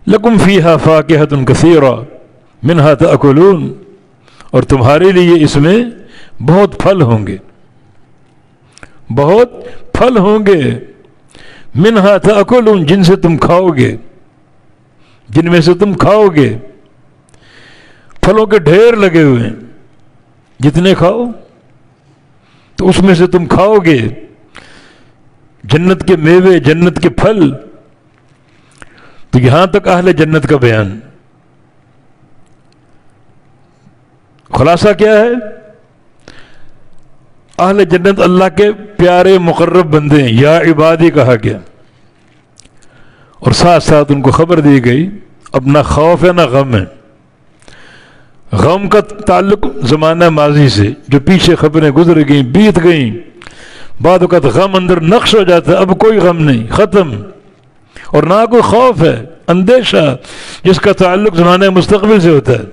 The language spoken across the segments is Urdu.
لکم فیہا فاکہۃ کثیرہ منہا تأکلون، اور تمہارے لیے اس میں بہت پھل ہوں گے، بہت پھل ہوں گے، منہا تأکلون، جن سے تم کھاؤ گے، جن میں سے تم کھاؤ گے۔ پھلوں کے ڈھیر لگے ہوئے ہیں، جتنے کھاؤ تو اس میں سے تم کھاؤ گے، جنت کے میوے، جنت کے پھل۔ تو یہاں تک اہل جنت کا بیان۔ خلاصہ کیا ہے؟ اہل جنت اللہ کے پیارے مقرب بندے ہیں، یا عبادی کہا گیا، اور ساتھ ساتھ ان کو خبر دی گئی اب نہ خوف ہے نہ غم ہے۔ غم کا تعلق زمانہ ماضی سے، جو پیچھے خبریں گزر گئیں، بیت گئیں، بعد اوقات غم اندر نقش ہو جاتا ہے، اب کوئی غم نہیں، ختم۔ اور نہ کوئی خوف ہے، اندیشہ جس کا تعلق زمانہ مستقبل سے ہوتا ہے۔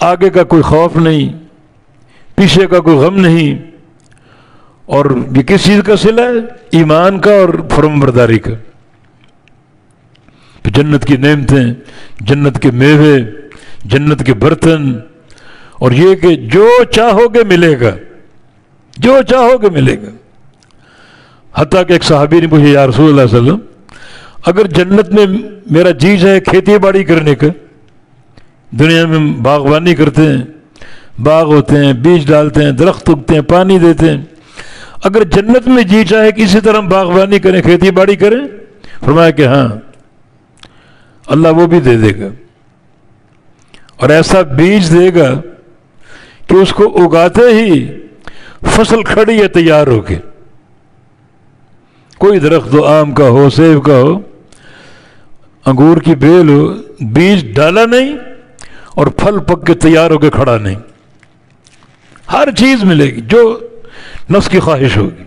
آگے کا کوئی خوف نہیں، پیچھے کا کوئی غم نہیں، اور یہ کس چیز کا صلہ ہے؟ ایمان کا اور فرمانبرداری کا۔ جنت کی نعمتیں، جنت کے میوے، جنت کے برتن، اور یہ کہ جو چاہو گے ملے گا، جو چاہو گے ملے گا۔ حتیٰ کہ ایک صحابی نے پوچھا، یا رسول اللہ صلی اللہ علیہ وسلم، اگر جنت میں میرا جی چاہے کھیتی باڑی کرنے کا، دنیا میں باغبانی کرتے ہیں، باغ ہوتے ہیں، بیج ڈالتے ہیں، درخت اگتے ہیں، پانی دیتے ہیں، اگر جنت میں جی چاہے کسی طرح باغبانی کریں، کھیتی باڑی کریں، فرمایا کہ ہاں اللہ وہ بھی دے دے گا، اور ایسا بیج دے گا کہ اس کو اگاتے ہی فصل کھڑی ہے تیار ہو کے۔ کوئی درخت ہو، آم کا ہو، سیب کا ہو، انگور کی بیل ہو، بیج ڈالا نہیں اور پھل پک کے تیار ہو کے کھڑا نہیں۔ ہر چیز ملے گی جو نفس کی خواہش ہوگی۔